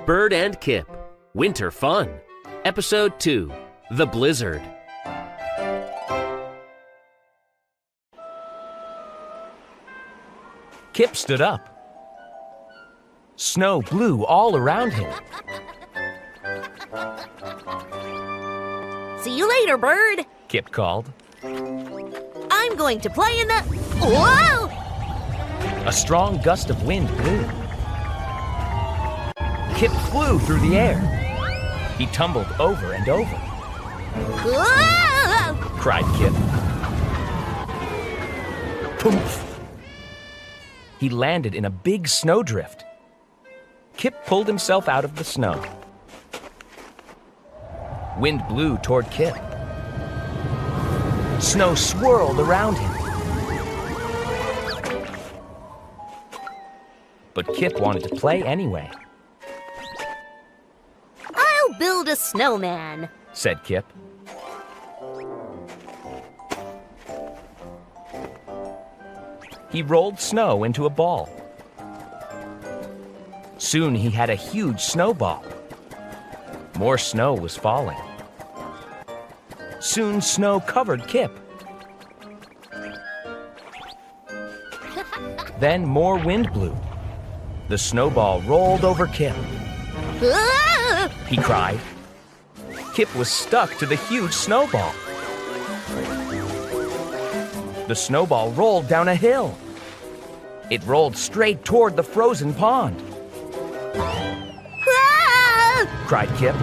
Bird and Kip, Winter Fun, Episode 2, The Blizzard. Kip stood up. Snow blew all around him. See you later, Bird. Kip called. I'm going to play in the... Whoa! A strong gust of wind blew. Kip flew through the air. He tumbled over and over. Whoa! Cried Kip. Poof! He landed in a big snowdrift. Kip pulled himself out of the snow. Wind blew toward Kip. Snow swirled around him. But Kip wanted to play anyway. I'll build a snowman, said Kip. He rolled snow into a ball. Soon he had a huge snowball. More snow was falling. Soon snow covered Kip. Then more wind blew. The snowball rolled over Kip. Ah! He cried. Kip was stuck to the huge snowball. The snowball rolled down a hill. It rolled straight toward the frozen pond. Ah! Cried Kip.